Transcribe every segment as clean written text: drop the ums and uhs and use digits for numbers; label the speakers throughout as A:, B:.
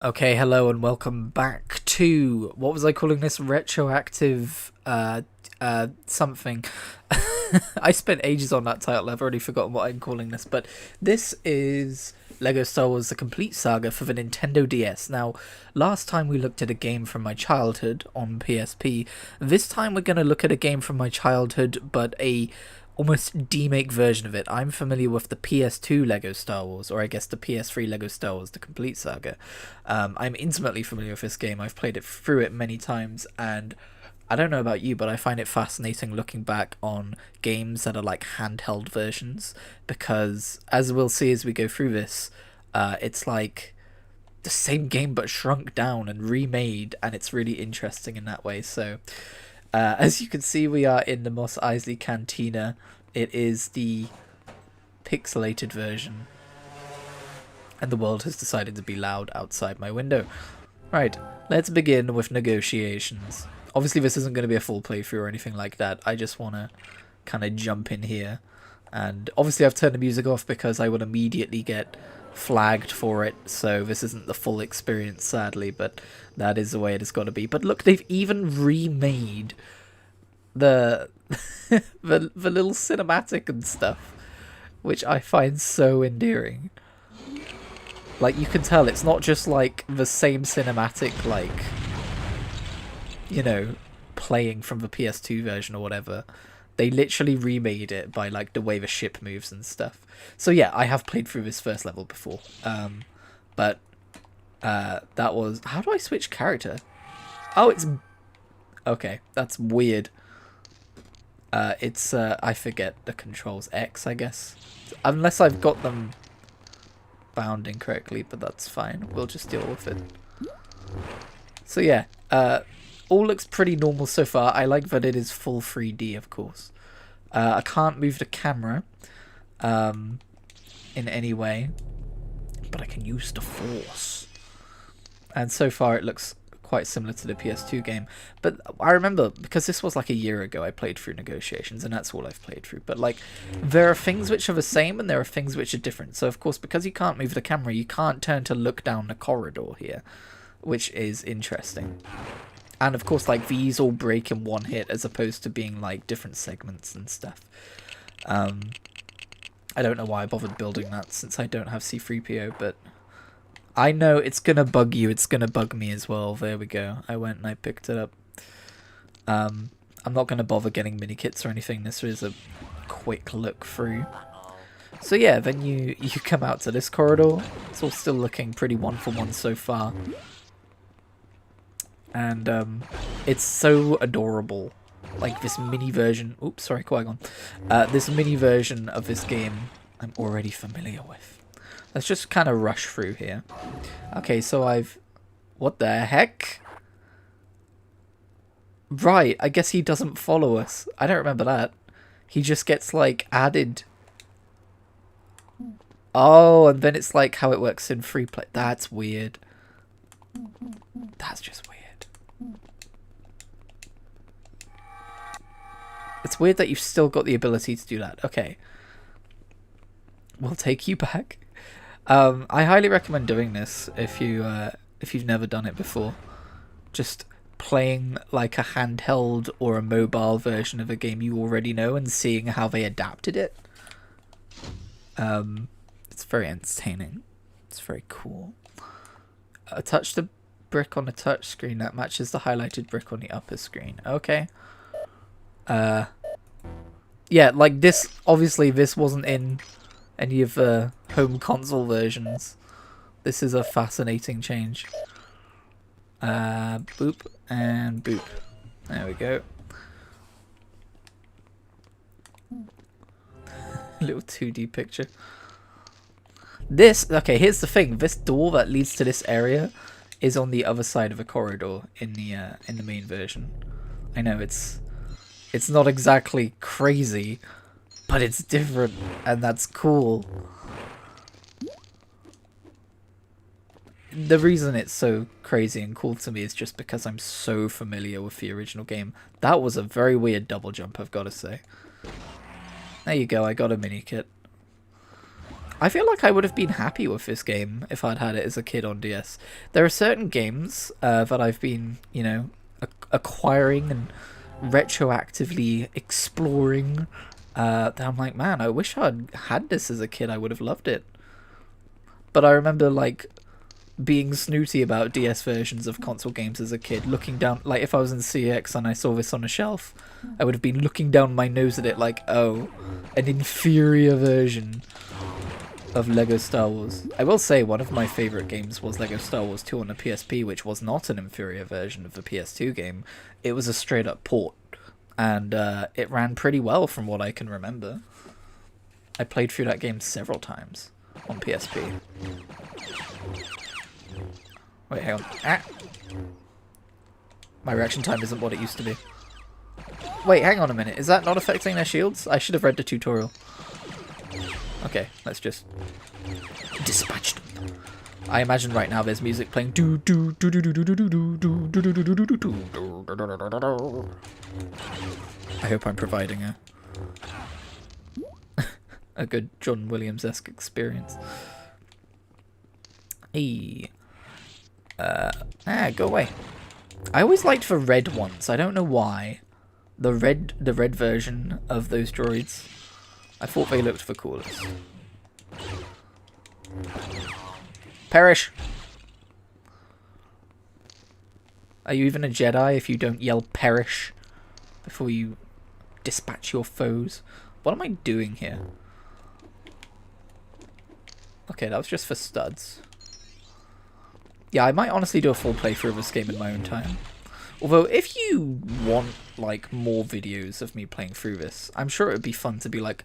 A: Okay, hello and welcome back to what was I calling this? Retroactive something. I spent ages on that title. I've already forgotten what I'm calling this, but this is Lego Star Wars: The Complete Saga for the Nintendo DS. Now, last time we looked at a game from my childhood on PSP. This time we're going to look at a game from my childhood, but a almost demake version of it. I'm familiar with the PS2 Lego Star Wars, or I guess the PS3 Lego Star Wars: The Complete Saga. I'm intimately familiar with this game. I've played it through it many times, and I don't know about you, but I find it fascinating looking back on games that are like handheld versions, because as we'll see as we go through this, it's like the same game but shrunk down and remade, and it's really interesting in that way. So as you can see, we are in the Mos Eisley Cantina. It is the pixelated version, and the world has decided to be loud outside my window. Right, let's begin with negotiations. Obviously, this isn't going to be a full playthrough or anything like that. I just want to kind of jump in here. And obviously, I've turned the music off because I would immediately get flagged for it. So this isn't the full experience, sadly, but that is the way it has got to be. But look, they've even remade the the little cinematic and stuff, which I find so endearing. Like, you can tell it's not just like the same cinematic, like, you know, playing from the PS2 version or whatever. They literally remade it by like the way the ship moves and stuff. So yeah, I have played through this first level before. But that was, how do I switch character? Oh, it's okay. That's weird. It's I forget the controls. X, I guess, unless I've got them bound incorrectly, but that's fine. We'll just deal with it. So yeah, all looks pretty normal so far. I like that it is full 3D, of course. I can't move the camera in any way, but I can use the Force. And so far it looks quite similar to the PS2 game. But I remember, because this was like a year ago, I played through Negotiations, and that's all I've played through. But like, there are things which are the same, and there are things which are different. So of course, because you can't move the camera, you can't turn to look down the corridor here, which is interesting. And of course, like, these all break in one hit as opposed to being like different segments and stuff. I don't know why I bothered building that since I don't have C3PO, but I know it's gonna bug you. It's gonna bug me as well. There we go. I went and I picked it up. I'm not gonna bother getting mini kits or anything. This is a quick look through. So yeah, then you come out to this corridor. It's all still looking pretty one-for-one so far. And it's so adorable. Like this mini version. Oops, sorry, Qui-Gon. This mini version of this game I'm already familiar with. Let's just kind of rush through here. Okay, so I've... What the heck? Right, I guess he doesn't follow us. I don't remember that. He just gets, like, added. Oh, and then it's like how it works in free play. That's weird. That's just weird. It's weird that you've still got the ability to do that. Okay. We'll take you back. I highly recommend doing this if you've never done it before. Just playing like a handheld or a mobile version of a game you already know and seeing how they adapted it. It's very entertaining. It's very cool. Touch the brick on the touch screen that matches the highlighted brick on the upper screen. Okay. Yeah, like this, obviously this wasn't in any of the home console versions. This is a fascinating change. Boop and boop. There we go. Little 2D picture. This, okay, here's the thing. This door that leads to this area is on the other side of a corridor in the main version. I know it's not exactly crazy, but it's different, and that's cool. The reason it's so crazy and cool to me is just because I'm so familiar with the original game. That was a very weird double jump, I've got to say. There you go, I got a mini kit. I feel like I would have been happy with this game if I'd had it as a kid on DS. There are certain games that I've been, you know, acquiring and retroactively exploring that I'm like, man, I wish I'd had this as a kid. I would have loved it. But I remember, like, being snooty about DS versions of console games as a kid, looking down, like, if I was in CX and I saw this on a shelf, I would have been looking down my nose at it like, oh, an inferior version of Lego Star Wars. I will say one of my favourite games was Lego Star Wars 2 on the PSP, which was not an inferior version of the PS2 game. It was a straight up port, and it ran pretty well from what I can remember. I played through that game several times on PSP. Wait, hang on. Ah! My reaction time isn't what it used to be. Wait, hang on a minute. Is that not affecting their shields? I should have read the tutorial. Okay, let's just dispatch them. I imagine right now there's music playing. I hope I'm providing a good John Williams-esque experience. Hey. Go away. I always liked the red ones. I don't know why. The red version of those droids. I thought they looked the coolest. Perish! Are you even a Jedi if you don't yell perish before you dispatch your foes? What am I doing here? Okay, that was just for studs. Yeah, I might honestly do a full playthrough of this game in my own time. Although, if you want, like, more videos of me playing through this, I'm sure it would be fun to be like,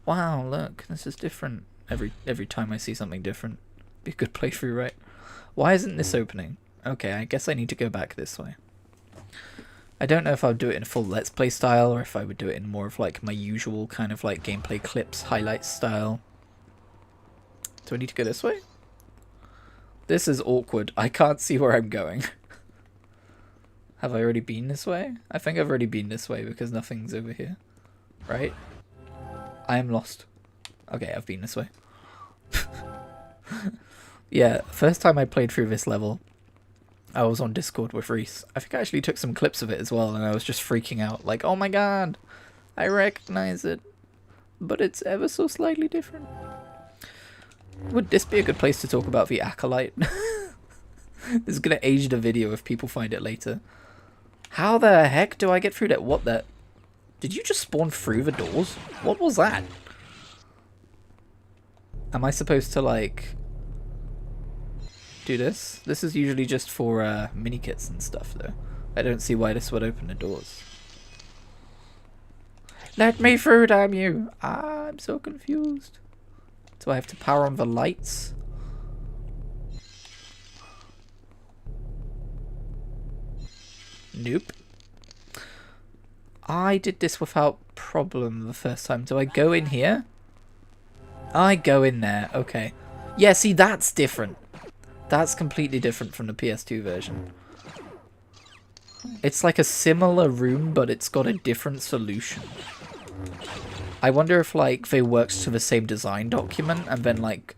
A: wow, look, this is different. Every time I see something different. Be a good playthrough, right? Why isn't this opening? Okay, I guess I need to go back this way. I don't know if I would do it in a full Let's Play style, or if I would do it in more of, like, my usual kind of, like, gameplay clips, highlights style. Do I need to go this way? This is awkward. I can't see where I'm going. Have I already been this way? I think I've already been this way because nothing's over here. Right? I am lost. Okay, I've been this way. Yeah, first time I played through this level, I was on Discord with Reese. I think I actually took some clips of it as well, and I was just freaking out. Like, oh my god, I recognize it. But it's ever so slightly different. Would this be a good place to talk about the Acolyte? This is going to age the video if people find it later. How the heck do I get through that? What the... Did you just spawn through the doors? What was that? Am I supposed to, like... do this? This is usually just for mini-kits and stuff, though. I don't see why this would open the doors. Let me through, damn you! I'm so confused. Do I have to power on the lights? Nope. I did this without problem the first time. Do I go in here? I go in there. Okay. Yeah, see, that's different. That's completely different from the PS2 version. It's like a similar room, but it's got a different solution. I wonder if, like, they worked to the same design document and then, like,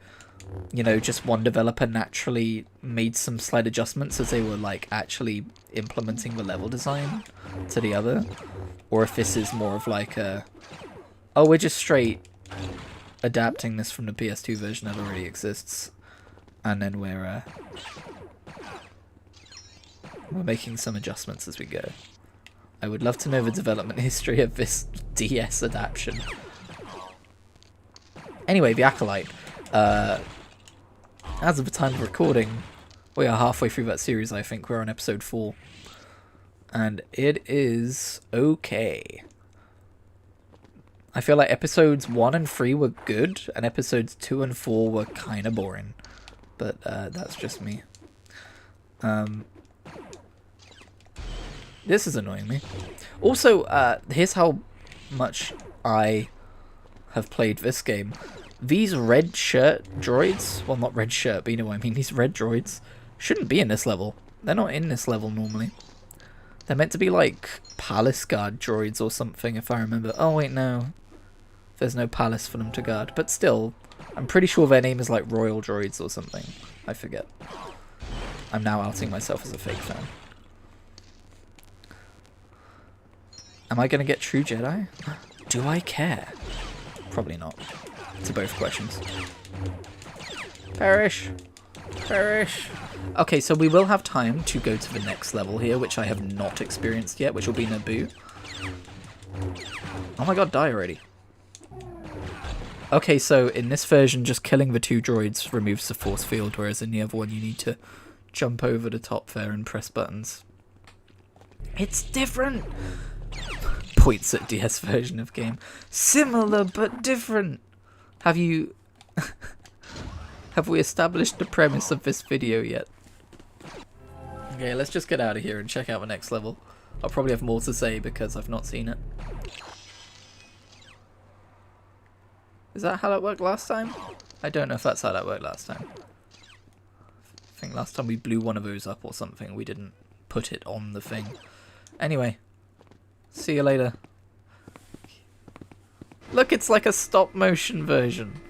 A: you know, just one developer naturally made some slight adjustments as they were, like, actually implementing the level design to the other. Or if this is more of, like, a... oh, we're just straight adapting this from the PS2 version that already exists. And then we're making some adjustments as we go. I would love to know the development history of this DS adaptation. Anyway, the Acolyte. As of the time of recording, we are halfway through that series, I think. We're on episode 4. And it is okay. I feel like episodes 1 and 3 were good, and episodes 2 and 4 were kind of boring. But that's just me. This is annoying me. Also, here's how much I have played this game. These red shirt droids, well, not red shirt, but you know what I mean, these red droids shouldn't be in this level. They're not in this level normally. They're meant to be like palace guard droids or something, if I remember. Oh wait, no. There's no palace for them to guard, but still, I'm pretty sure their name is like Royal Droids or something. I forget. I'm now outing myself as a fake fan. Am I going to get True Jedi? Do I care? Probably not. To both questions. Perish! Perish! Okay, so we will have time to go to the next level here, which I have not experienced yet, which will be Naboo. Oh my god, die already. Okay, so in this version, just killing the 2 droids removes the force field, whereas in the other one you need to jump over the top there and press buttons. It's different! Points at DS version of game. Similar, but different! Have you... have we established the premise of this video yet? Okay, let's just get out of here and check out the next level. I'll probably have more to say because I've not seen it. Is that how that worked last time? I don't know if that's how that worked last time. I think last time we blew one of those up or something. We didn't put it on the thing. Anyway. See you later. Look, it's like a stop motion version.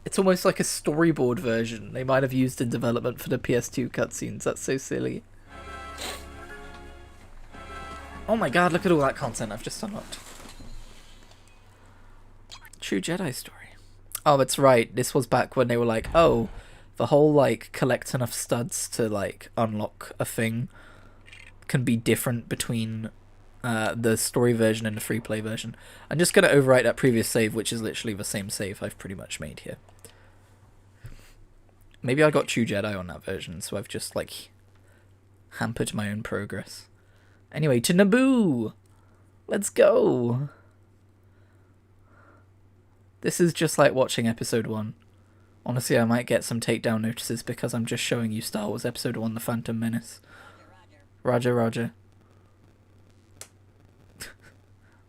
A: It's almost like a storyboard version they might have used in development for the PS2 cutscenes. That's so silly. Oh my god, look at all that content I've just unlocked. True Jedi story. Oh, that's right. This was back when they were like, oh, the whole, like, collect enough studs to, like, unlock a thing can be different between the story version and the free play version. I'm just going to overwrite that previous save, which is literally the same save I've pretty much made here. Maybe I got True Jedi on that version, so I've just, like, hampered my own progress. Anyway, to Naboo! Let's go! This is just like watching episode 1. Honestly, I might get some takedown notices because I'm just showing you Star Wars episode 1, The Phantom Menace. Roger, roger.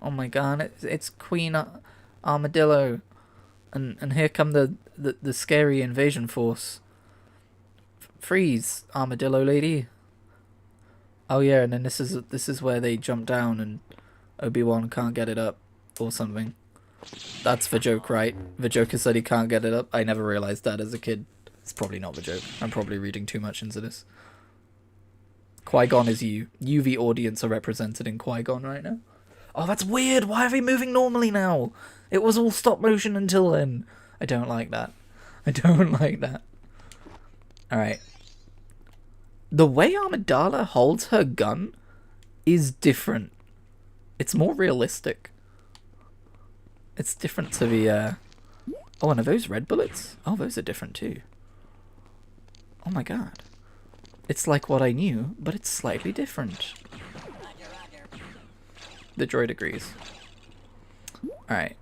A: Oh my god, it's Queen Armadillo. And here come the scary invasion force. Freeze, Armadillo lady. Oh yeah, and then this is where they jump down and Obi-Wan can't get it up or something. That's the joke, right? The joke is that he can't get it up. I never realized that as a kid. It's probably not the joke. I'm probably reading too much into this. Qui-Gon is you. You, the audience, are represented in Qui-Gon right now. Oh, that's weird. Why are they moving normally now? It was all stop motion until then. I don't like that. I don't like that. Alright. The way Amidala holds her gun is different. It's more realistic. It's different to the, Oh, and are those red bullets? Oh, those are different too. Oh my god. It's like what I knew, but it's slightly different. The droid agrees. Alright.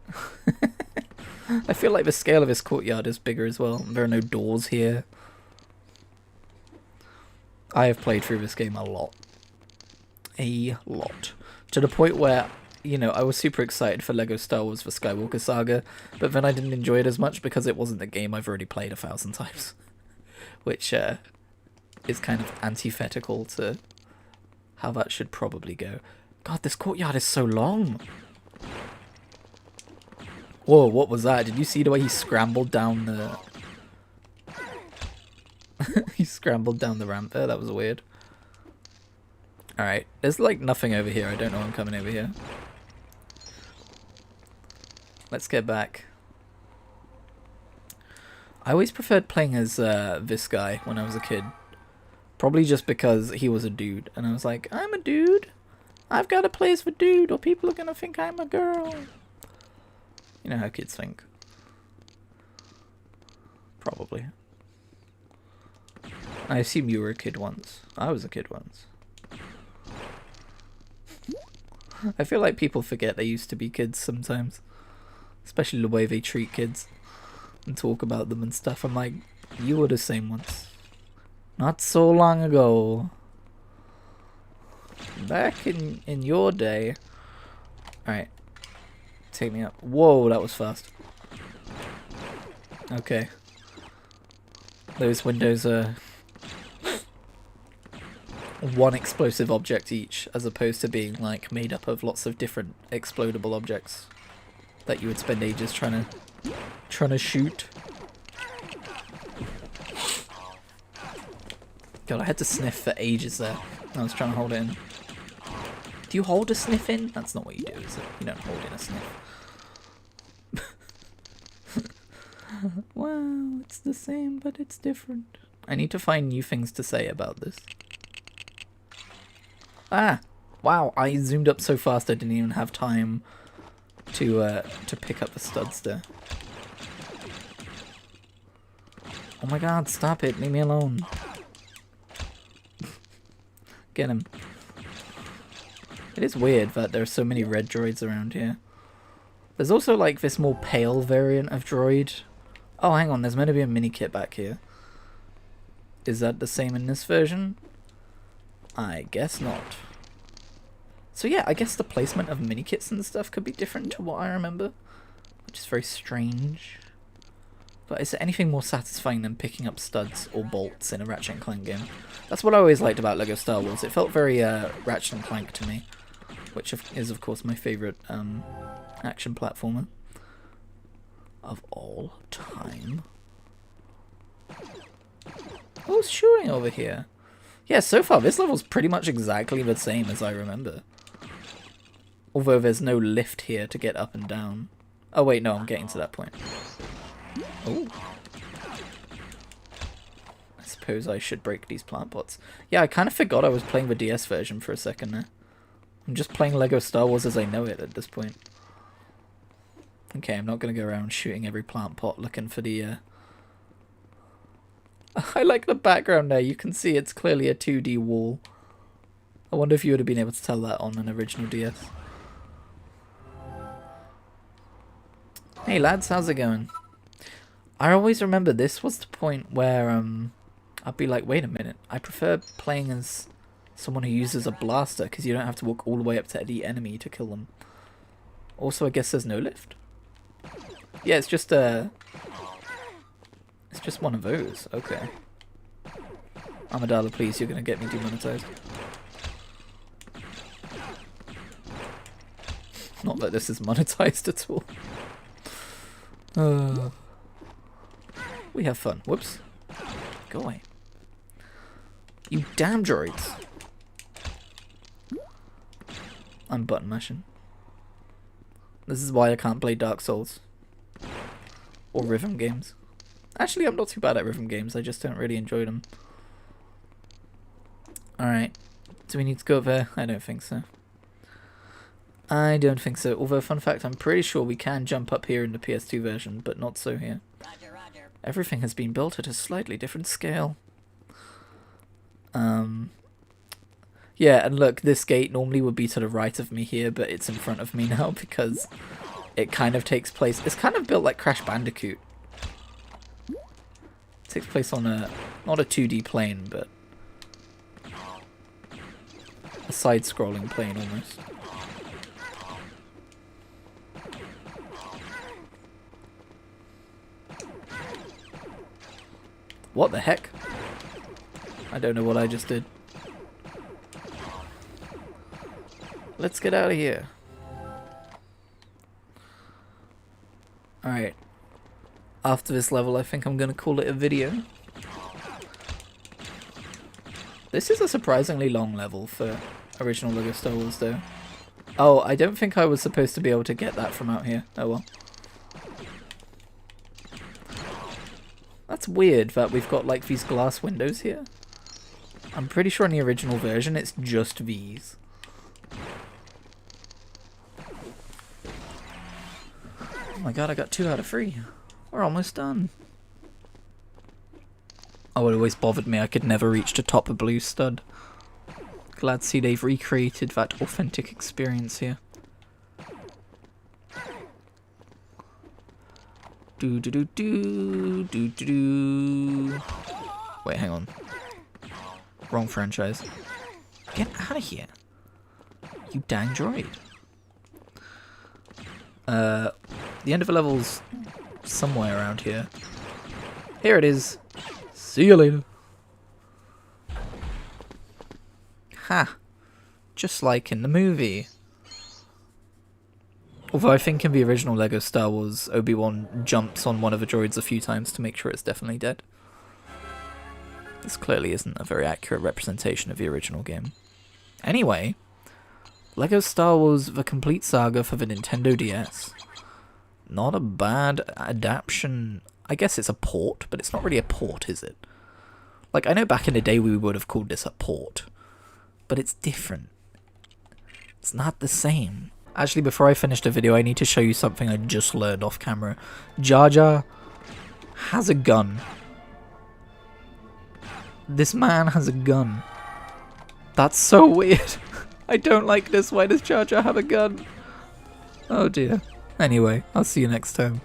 A: I feel like the scale of this courtyard is bigger as well. There are no doors here. I have played through this game a lot. A lot. To the point where, you know, I was super excited for LEGO Star Wars: The Skywalker Saga, but then I didn't enjoy it as much because it wasn't a game I've already played 1,000 times. Which is kind of antithetical to how that should probably go. God, this courtyard is so long. Whoa, what was that? Did you see the way he scrambled down the... he scrambled down the ramp there? That was weird. Alright, there's like nothing over here. I don't know I'm coming over here. Let's get back. I always preferred playing as this guy when I was a kid. Probably just because he was a dude. And I was like, I'm a dude. I've got to play as the dude or people are going to think I'm a girl. You know how kids think. Probably. I assume you were a kid once. I was a kid once. I feel like people forget they used to be kids sometimes. Especially the way they treat kids. And talk about them and stuff. I'm like, you were the same once. Not so long ago. Back in your day. Alright. Take me up. Whoa, that was fast. Okay. Those windows are one explosive object each, as opposed to being like made up of lots of different explodable objects. that you would spend ages trying to shoot. God, I had to sniff for ages there. I was trying to hold it in. Do you hold a sniff in? That's not what you do, is it? You don't hold in a sniff. Wow, it's the same, but it's different. I need to find new things to say about this. Ah! Wow, I zoomed up so fast I didn't even have time to pick up the studs there. Oh my god, stop it, leave me alone. Get him. It is weird that there are so many red droids around here. There's also like this more pale variant of droid. Oh, hang on, there's meant to be a mini kit back here. Is that the same in this version? I guess not. So yeah, I guess the placement of mini kits and stuff could be different to what I remember, which is very strange. But is there anything more satisfying than picking up studs or bolts in a Ratchet & Clank game? That's what I always liked about LEGO Star Wars. It felt very Ratchet & Clank to me, which is of course my favourite action platformer of all time. Who's shooting over here? Yeah, so far this level's pretty much exactly the same as I remember. Although there's no lift here to get up and down. Oh wait, no, I'm getting to that point. Oh. I suppose I should break these plant pots. Yeah, I kind of forgot I was playing the DS version for a second there. I'm just playing LEGO Star Wars as I know it at this point. Okay, I'm not going to go around shooting every plant pot looking for the... I like the background there. You can see it's clearly a 2D wall. I wonder if you would have been able to tell that on an original DS. Hey lads, how's it going? I always remember this was the point where I'd be like, wait a minute, I prefer playing as someone who uses a blaster because you don't have to walk all the way up to the enemy to kill them. Also, I guess there's no lift. Yeah, it's just one of those. Okay. Amidala, please, you're gonna get me demonetized. Not that this is monetized at all. We have fun. Whoops. Go away. You damn droids. I'm button mashing. This is why I can't play Dark Souls. Or rhythm games. Actually, I'm not too bad at rhythm games. I just don't really enjoy them. Alright. Do we need to go up there? I don't think so. I don't think so. Although, fun fact, I'm pretty sure we can jump up here in the PS2 version, but not so here. Roger, roger. Everything has been built at a slightly different scale. Yeah, and look, this gate normally would be to the right of me here, but it's in front of me now because it kind of takes place... It's kind of built like Crash Bandicoot. It takes place on a... not a 2D plane, but... a side-scrolling plane, almost. What the heck? I don't know what I just did. Let's get out of here. Alright. After this level, I think I'm going to call it a video. This is a surprisingly long level for original LEGO Star Wars, though. Oh, I don't think I was supposed to be able to get that from out here. Oh well. That's weird that we've got like these glass windows here. I'm pretty sure in the original version it's just these. Oh my god, I got 2 out of 3. We're almost done. Oh, it always bothered me I could never reach the top of Blue Stud. Glad to see they've recreated that authentic experience here. Do do do do do do do. Wait, hang on. Wrong franchise. Get out of here, you dang droid. The end of the level's somewhere around here. Here it is. See you later. Ha! Just like in the movie. Although I think in the original LEGO Star Wars, Obi-Wan jumps on one of the droids a few times to make sure it's definitely dead. This clearly isn't a very accurate representation of the original game. Anyway, LEGO Star Wars The Complete Saga for the Nintendo DS. Not a bad adaptation. I guess it's a port, but it's not really a port, is it? Like, I know back in the day we would have called this a port, but it's different. It's not the same. Actually, before I finish the video, I need to show you something I just learned off camera. Jar Jar has a gun. This man has a gun. That's so weird. I don't like this. Why does Jar Jar have a gun? Oh dear. Anyway, I'll see you next time.